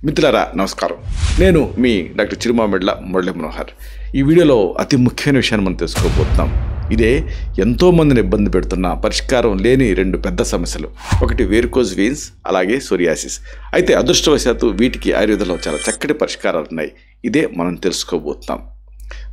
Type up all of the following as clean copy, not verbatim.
మిత్రులారా నమస్కారం. నేను మీ డాక్టర్ చిరుమామిళ్ళ మురళీ మనోహర్. ఈ వీడియోలో అతి ముఖ్యమైన విషయాన్ని మనం తెలుసుకోబోతున్నాం. ఇదే ఎంతోమందిని ఇబ్బంది పెడుతున్న పరిష్కారం లేని రెండు పెద్ద సమస్యలు. ఒకటి వేరికోజ్ వెయిన్స్, అలాగే సోరియాసిస్. అయితే అదృష్టవశాత్తు వీటికి ఆయుర్వేదంలో చాలా చక్కటి పరిష్కారాలు ఉన్నాయి. ఇదే మనం తెలుసుకోబోతున్నాం.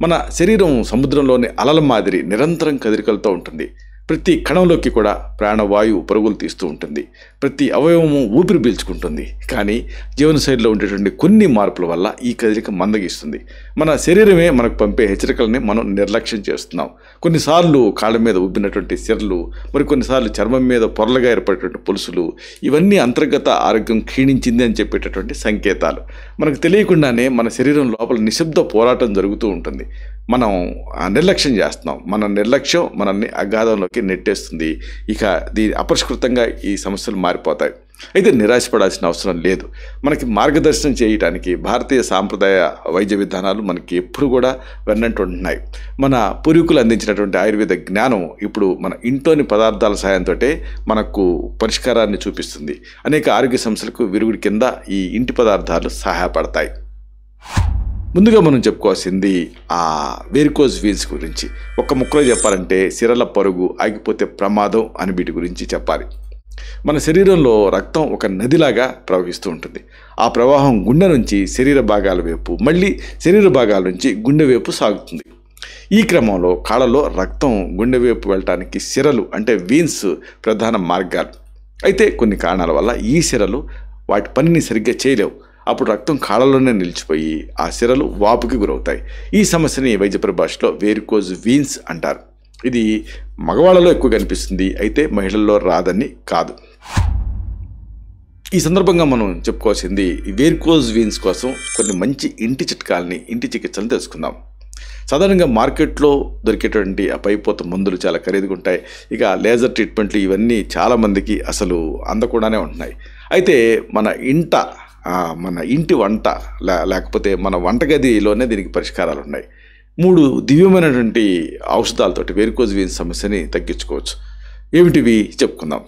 మన శరీరం సముద్రంలోని అలల మాదిరి నిరంతరం కదలికలతో ఉంటుంది. ప్రతి కణంలోకి కూడా ప్రాణవాయువు పరుగులు తీస్తూ ఉంటుంది. ప్రతి అవయవము ఊపిరి పీల్చుకుంటుంది. కానీ జీవనశైలిలో ఉండేటువంటి కొన్ని మార్పుల వల్ల ఈ కదలిక మందగిస్తుంది. మన శరీరమే మనకు పంపే హెచ్చరికలని మనం నిర్లక్ష్యం చేస్తున్నాం. కొన్నిసార్లు కాళ్ళ మీద ఉబ్బినటువంటి సిరలు, మరికొన్నిసార్లు చర్మం మీద పొరలుగా ఏర్పడేటువంటి పులుసులు, ఇవన్నీ అంతర్గత ఆరోగ్యం క్షీణించింది అని చెప్పేటటువంటి సంకేతాలు. మనకు తెలియకుండానే మన శరీరం లోపల నిశ్శబ్ద పోరాటం జరుగుతూ ఉంటుంది. మనం నిర్లక్ష్యం చేస్తున్నాం. మన నిర్లక్ష్యం మనల్ని అగాధంలోకి నెట్టేస్తుంది. ఇక అపరిష్కృతంగా ఈ సమస్యలు మారిపోతాయి. అయితే నిరాశపడాల్సిన అవసరం లేదు. మనకి మార్గదర్శనం చేయడానికి భారతీయ సాంప్రదాయ వైద్య విధానాలు మనకి ఎప్పుడు కూడా వెన్నంటుంటున్నాయి. మన పూర్వీకులు అందించినటువంటి ఆయుర్వేద జ్ఞానం ఇప్పుడు మన ఇంట్లోని పదార్థాల సాయంతో మనకు పరిష్కారాన్ని చూపిస్తుంది. అనేక ఆరోగ్య సమస్యలకు విరుగుడి కింద ఈ ఇంటి పదార్థాలు సహాయపడతాయి. ముందుగా మనం చెప్పుకోవాల్సింది వేరికోజ్ వెయిన్స్ గురించి. ఒక్క ముక్కలో చెప్పాలంటే సిరల పరుగు ఆగిపోతే ప్రమాదం అని వీటి గురించి చెప్పాలి. మన శరీరంలో రక్తం ఒక నదిలాగా ప్రవహిస్తూ ఉంటుంది. ఆ ప్రవాహం గుండె నుంచి శరీర భాగాల వైపు, మళ్ళీ శరీర భాగాల నుంచి గుండె వైపు సాగుతుంది. ఈ క్రమంలో కాళ్ళలో రక్తం గుండె వైపు వెళ్ళటానికి సిరలు అంటే వెయిన్స్ ప్రధాన మార్గాలు. అయితే కొన్ని కారణాల వల్ల ఈ సిరలు వాటి పనిని సరిగ్గా చేయలేవు. అప్పుడు రక్తం కాళ్ళలోనే నిలిచిపోయి ఆ సిరలు వాపుకి గురవుతాయి. ఈ సమస్యని వైద్య పరిభాషలో వేరికోజ్ వెయిన్స్ అంటారు. ఇది మగవాళ్ళలో ఎక్కువ కనిపిస్తుంది, అయితే మహిళల్లో రాదని కాదు. ఈ సందర్భంగా మనం చెప్పుకోవాల్సింది వేరికోజ్ వెయిన్స్ కోసం కొన్ని మంచి ఇంటి చికిత్సలను తెలుసుకుందాం. సాధారణంగా మార్కెట్లో దొరికేటువంటి పైపోత మందులు చాలా ఖరీదుగా ఉంటాయి. ఇక లేజర్ ట్రీట్మెంట్లు ఇవన్నీ చాలామందికి అసలు అందకుండానే ఉంటున్నాయి. అయితే మన ఇంటి వంట లేకపోతే మన వంటగదిలోనే దీనికి పరిష్కారాలు ఉన్నాయి. 3 దివ్యమైనటువంటి ఔషధాలతోటి వేరికోజ్ వెయిన్స్ సమస్యని తగ్గించుకోవచ్చు. ఏమిటివి చెప్పుకుందాం.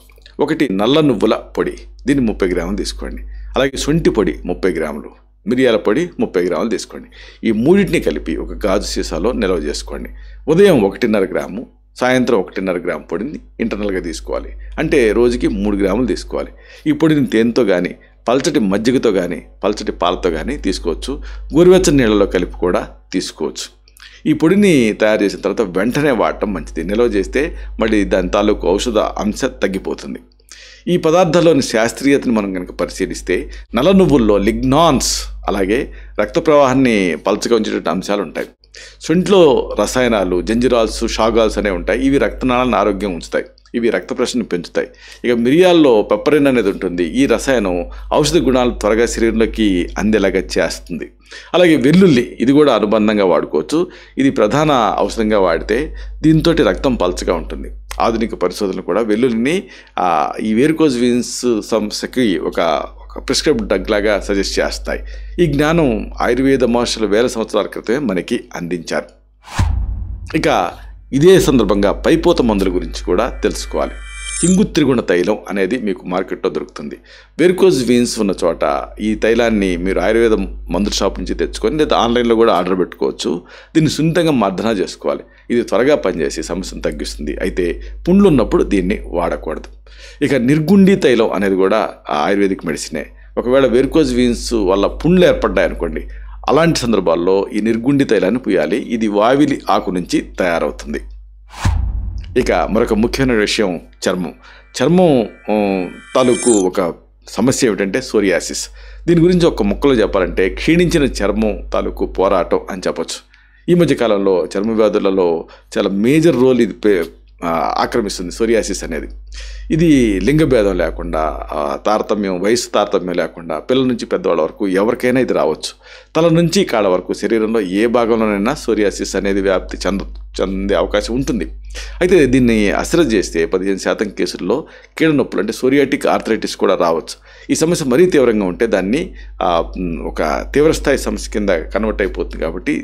ఒకటి నల్ల నువ్వుల పొడి, దీన్ని 30 గ్రాములు తీసుకోండి. అలాగే శొంఠి పొడి 30 గ్రాములు, మిరియాల పొడి 30 గ్రాములు తీసుకోండి. ఈ మూడింటిని కలిపి ఒక గాజు సీసాలో నిల్వ చేసుకోండి. ఉదయం 1.5 గ్రాము, సాయంత్రం 1.5 గ్రాము పొడిని ఇంటర్నల్గా తీసుకోవాలి. అంటే రోజుకి 3 గ్రాములు తీసుకోవాలి. ఈ పొడిని తేనెతో కానీ, పల్చటి మజ్జిగతో కానీ, పల్చటి పాలతో కానీ తీసుకోవచ్చు. గోరువెచ్చని నీళ్ళలో కలిపి కూడా తీసుకోవచ్చు. ఈ పొడిని తయారు చేసిన తర్వాత వెంటనే వాడటం మంచిది. నిల్వ చేస్తే మళ్ళీ దాని తాలూకు ఔషధ అంశ తగ్గిపోతుంది. ఈ పదార్థాల్లోని శాస్త్రీయతను మనం కనుక పరిశీలిస్తే నల్ల నువ్వుల్లో లిగ్నాన్స్, అలాగే రక్త ప్రవాహాన్ని పల్చగా ఉంచేటువంటి అంశాలు ఉంటాయి. శొంఠిలో రసాయనాలు, జంజిరాల్స్, షాగాల్స్ అనేవి ఉంటాయి. ఇవి రక్తనాళాలను ఆరోగ్యం ఉంచుతాయి. ఇవి రక్త ప్రసరణ పెంచుతాయి. ఇక మిరియాల్లో పెప్పరిన్ అనేది ఉంటుంది. ఈ రసాయనం ఔషధ గుణాలు త్వరగా శరీరంలోకి అందేలాగా చేస్తుంది. అలాగే వెల్లుల్లి, ఇది కూడా అనుబంధంగా వాడుకోవచ్చు. ఇది ప్రధాన ఔషధంగా వాడితే దీంతో రక్తం పల్చగా ఉంటుంది. ఆధునిక పరిశోధనలు కూడా వెల్లుల్లిని ఈ వేరికోజ్ వెయిన్స్ సమస్యకి ఒక ప్రిస్క్రైబ్డ్ డ్రగ్ లాగా సజెస్ట్ చేస్తాయి. ఈ జ్ఞానం ఆయుర్వేద మహర్షులు వేల సంవత్సరాల క్రితమే మనకి అందించారు. ఇక ఇదే సందర్భంగా పైపోత మందుల గురించి కూడా తెలుసుకోవాలి. హింగు త్రిగుణ తైలం అనేది మీకు మార్కెట్లో దొరుకుతుంది. వేరికోజ్ వెయిన్స్ ఉన్న చోట ఈ తైలాన్ని మీరు ఆయుర్వేద మందుల షాప్ నుంచి తెచ్చుకొని లేదా ఆన్లైన్లో కూడా ఆర్డర్ పెట్టుకోవచ్చు. దీన్ని సున్నితంగా మర్దన చేసుకోవాలి. ఇది త్వరగా పనిచేసి సమస్యను తగ్గిస్తుంది. అయితే పుండ్లు ఉన్నప్పుడు దీన్ని వాడకూడదు. ఇక నిర్గుండి తైలం అనేది కూడా ఆయుర్వేదిక్ మెడిసినే. ఒకవేళ వేరికోజ్ వెయిన్స్ వల్ల పుండ్లు ఏర్పడ్డాయి అనుకోండి, అలాంటి సందర్భాల్లో ఈ నిర్గుండి తైలాన్ని పూయాలి. ఇది వావిలి ఆకు నుంచి తయారవుతుంది. ఇక మరొక ముఖ్యమైన విషయం చర్మం తాలూకు ఒక సమస్య ఏమిటంటే సోరియాసిస్. దీని గురించి ఒక ముక్కలో చెప్పాలంటే క్షీణించిన చర్మం తాలూకు పోరాటం అని చెప్పచ్చు. ఈ మధ్యకాలంలో చర్మ వ్యాధులలో చాలా మేజర్ రోల్ ఇది ఆక్రమిస్తుంది సోరియాసిస్ అనేది. ఇది లింగభేదం లేకుండా, వయసు తారతమ్యం లేకుండా పిల్లల నుంచి పెద్దవాళ్ళ వరకు ఎవరికైనా ఇది రావచ్చు. తల నుంచి కాళ్ళ వరకు శరీరంలో ఏ భాగంలోనైనా సోరియాసిస్ అనేది వ్యాప్తి చెందే అవకాశం ఉంటుంది. అయితే దీన్ని అశ్రద్ధ చేస్తే 15% కేసుల్లో కీళ్ళ నొప్పులు అంటే సోరియాటిక్ ఆర్థరైటిస్ కూడా రావచ్చు. ఈ సమస్య మరీ తీవ్రంగా ఉంటే దాన్ని ఒక తీవ్రస్థాయి సమస్య కింద కన్వర్ట్ అయిపోతుంది. కాబట్టి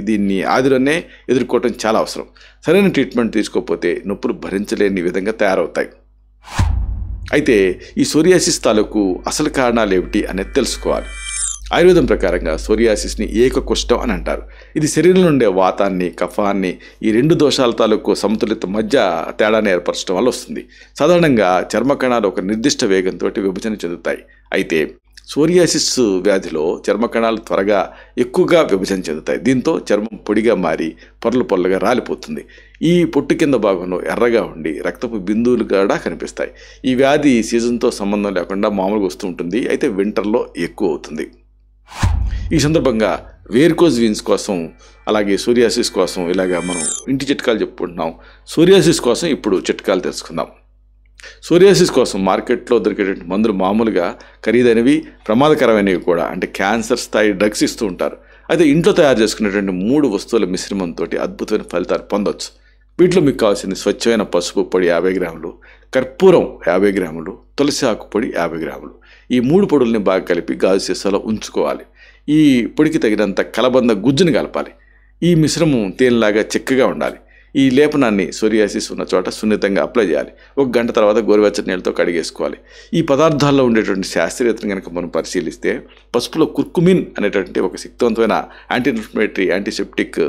దీన్ని ఆదిలోనే ఎదుర్కోవటం చాలా అవసరం. సరైన ట్రీట్మెంట్ తీసుకోకపోతే నొప్పులు భరించలేని విధంగా తయారవుతాయి. అయితే ఈ సోరియాసిస్ తాలూకు అసలు కారణాలు ఏమిటి అనేది తెలుసుకోవాలి. ఆయుర్వేదం ప్రకారంగా సోరియాసిస్ని ఏకకుష్ఠం అని అంటారు. ఇది శరీరంలో ఉండే వాతాన్ని, కఫాన్ని, ఈ రెండు దోషాల తాలూకు సమతులిత మధ్య తేడాన్ని ఏర్పరచడం వల్ల వస్తుంది. సాధారణంగా చర్మ కణాలు ఒక నిర్దిష్ట వేగంతో విభజన చెందుతాయి. అయితే సోరియాసిస్ వ్యాధిలో చర్మ కణాలు త్వరగా ఎక్కువగా విభజన చెందుతాయి. దీంతో చర్మం పొడిగా మారి పొరలు పొరలుగా రాలిపోతుంది. ఈ పొట్టు కింద భాగంలో ఎర్రగా ఉండి రక్తపు బిందువులు కూడా కనిపిస్తాయి. ఈ వ్యాధి సీజన్తో సంబంధం లేకుండా మామూలుగా వస్తూ ఉంటుంది. అయితే వింటర్లో ఎక్కువ అవుతుంది. ఈ సందర్భంగా వేర్కోజ్ వీన్స్ కోసం, అలాగే సోరియాసిస్ కోసం ఇలాగా మనం ఇంటి చిట్కాలు చెప్పుకుంటున్నాం. సోరియాసిస్ కోసం ఇప్పుడు చిట్కాలు తెలుసుకుందాం. సోరియాసిస్ కోసం మార్కెట్లో దొరికేటువంటి మందులు మామూలుగా ఖరీదైనవి, ప్రమాదకరమైనవి కూడా, అంటే క్యాన్సర్ స్థాయి డ్రగ్స్ ఇస్తూ ఉంటారు. అయితే ఇంట్లో తయారు చేసుకునేటువంటి 3 వస్తువుల మిశ్రమంతో అద్భుతమైన ఫలితాలు పొందవచ్చు. వీటిలో మీకు కావాల్సిన స్వచ్ఛమైన పసుపు పొడి 50 గ్రాములు, కర్పూరం 50 గ్రాములు, తులసి ఆకు పొడి 50 గ్రాములు. ఈ 3 పొడుల్ని బాగా కలిపి గాజు సీసాలో ఉంచుకోవాలి. ఈ పొడికి తగినంత కలబంద గుజ్జుని కలపాలి. ఈ మిశ్రమం తేనెలాగా చిక్కగా ఉండాలి. ఈ లేపనాన్ని సోరియాసిస్ ఉన్న చోట సున్నితంగా అప్లై చేయాలి. 1 గంట తర్వాత గోరువెచ్చని నీళ్ళతో కడిగేసుకోవాలి. ఈ పదార్థాల్లో ఉండేటువంటి శాస్త్రీయతను కనుక మనం పరిశీలిస్తే పసుపులో కుర్కుమిన్ అనేటువంటి ఒక శక్తివంతమైన యాంటీ ఇన్ఫ్లమేటరీ, యాంటీసెప్టిక్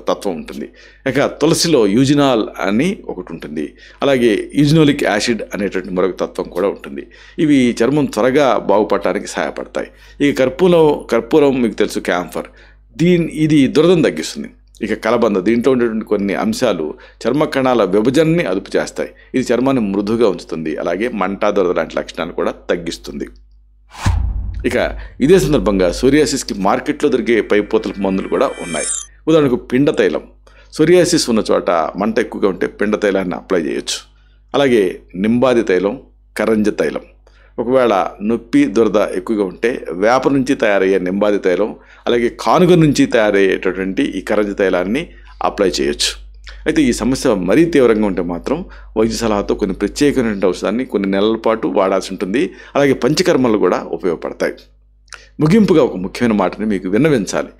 తత్వం ఉంటుంది. ఇక తులసిలో యూజినాల్ అని ఒకటి ఉంటుంది. అలాగే యూజినోలిక్ యాసిడ్ అనేటువంటి మరొక తత్వం కూడా ఉంటుంది. ఇవి చర్మం త్వరగా బాగుపడటానికి సహాయపడతాయి. ఈ కర్పూరం మీకు తెలుసు, క్యాంఫర్, ఇది దురదను తగ్గిస్తుంది. ఇక కలబంద, దీంట్లో ఉండేటువంటి కొన్ని అంశాలు చర్మ కణాల విభజనని అదుపు చేస్తాయి. ఇది చర్మాన్ని మృదువుగా ఉంచుతుంది. అలాగే మంట, దురద లాంటి లక్షణాలు కూడా తగ్గిస్తుంది. ఇక ఇదే సందర్భంగా సోరియాసిస్కి మార్కెట్లో దొరికే పైపోతల మందులు కూడా ఉన్నాయి. ఉదాహరణకు పిండ తైలం. సోరియాసిస్ ఉన్న చోట మంట ఎక్కువగా ఉంటే పిండ తైలాన్ని అప్లై చేయొచ్చు. అలాగే నింబాది తైలం, కరంజ తైలం. ఒకవేళ నొప్పి, దురద ఎక్కువగా ఉంటే వేప నుంచి తయారయ్యే నింబాది తైలం, అలాగే కానుగ నుంచి తయారయ్యేటటువంటి ఈ కరంజ తైలాన్ని అప్లై చేయొచ్చు. అయితే ఈ సమస్య మరీ తీవ్రంగా ఉంటే మాత్రం వైద్య సలహాతో కొన్ని ప్రత్యేకమైన ఔషధాన్ని కొన్ని నెలల పాటు వాడాల్సి ఉంటుంది. అలాగే పంచకర్మలు కూడా ఉపయోగపడతాయి. ముగింపుగా ఒక ముఖ్యమైన మాటని మీకు విన్నవించాలి.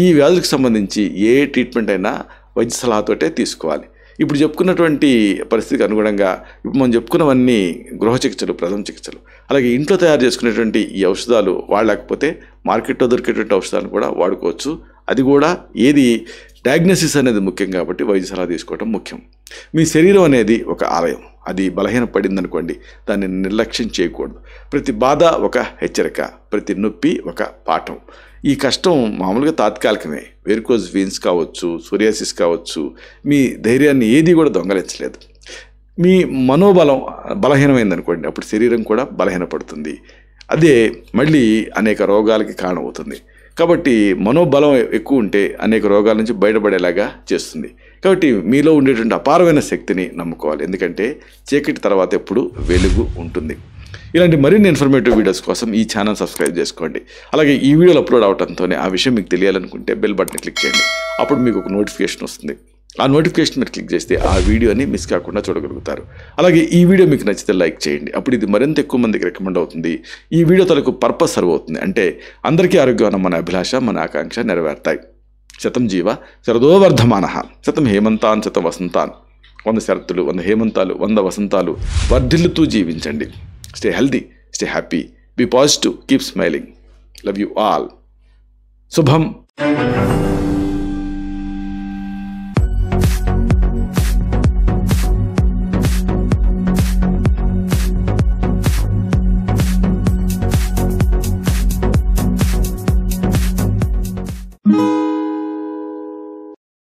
ఈ వ్యాధులకు సంబంధించి ఏ ట్రీట్మెంట్ అయినా వైద్య సలహాతోటే తీసుకోవాలి. ఇప్పుడు చెప్పుకున్నటువంటి పరిస్థితికి అనుగుణంగా ఇప్పుడు మనం చెప్పుకున్నవన్నీ గృహ చికిత్సలు, ప్రథమ చికిత్సలు. అలాగే ఇంట్లో తయారు చేసుకునేటువంటి ఈ ఔషధాలు వాడలేకపోతే మార్కెట్లో దొరికేటువంటి ఔషధాలను కూడా వాడుకోవచ్చు. అది కూడా ఏది డయాగ్నోసిస్ అనేది ముఖ్యం కాబట్టి వైద్య సలహా తీసుకోవడం ముఖ్యం. మీ శరీరం అనేది ఒక ఆలయం. అది బలహీనపడింది అనుకోండి, దాన్ని నిర్లక్ష్యం చేయకూడదు. ప్రతి బాధ ఒక హెచ్చరిక, ప్రతి నొప్పి ఒక పాఠం. ఈ కష్టం మామూలుగా తాత్కాలికమే. వేర్కోజ్ వీన్స్ కావచ్చు, సోరియాసిస్ కావచ్చు, మీ ధైర్యాన్ని ఏది కూడా దొంగలించలేదు. మీ మనోబలం బలహీనమైందనుకోండి, అప్పుడు శరీరం కూడా బలహీనపడుతుంది. అదే మళ్ళీ అనేక రోగాలకి కారణమవుతుంది. కాబట్టి మనోబలం ఎక్కువ ఉంటే అనేక రోగాల నుంచి బయటపడేలాగా చేస్తుంది. కాబట్టి మీలో ఉండేటువంటి అపారమైన శక్తిని నమ్ముకోవాలి. ఎందుకంటే చీకటి తర్వాత ఎప్పుడు వెలుగు ఉంటుంది. ఇలాంటి మరిన్ని ఇన్ఫర్మేటివ్ వీడియోస్ కోసం ఈ ఛానల్ సబ్స్క్రైబ్ చేసుకోండి. అలాగే ఈ వీడియోలు అప్లోడ్ అవడంతోనే ఆ విషయం మీకు తెలియాలనుకుంటే బెల్ బటన్ క్లిక్ చేయండి. అప్పుడు మీకు ఒక నోటిఫికేషన్ వస్తుంది. ఆ నోటిఫికేషన్ మీరు క్లిక్ చేస్తే ఆ వీడియోని మిస్ కాకుండా చూడగలుగుతారు. అలాగే ఈ వీడియో మీకు నచ్చితే లైక్ చేయండి. అప్పుడు ఇది మరింత ఎక్కువ మందికి రికమెండ్ అవుతుంది. ఈ వీడియో తనకు పర్పస్ సర్వ్ అవుతుంది. అంటే అందరికీ ఆరోగ్యం మన అభిలాష, మన ఆకాంక్ష నెరవేరుతాయి. శతం జీవ శరదో వర్ధమానః, శతం హేమంతాన్ శతం వసంతాన్. 100 శరత్తులు, 100 హేమంతాలు, 100 వసంతాలు వర్ధిల్లుతూ జీవించండి. Stay healthy, stay happy, be positive, keep smiling. Love you all. Subham.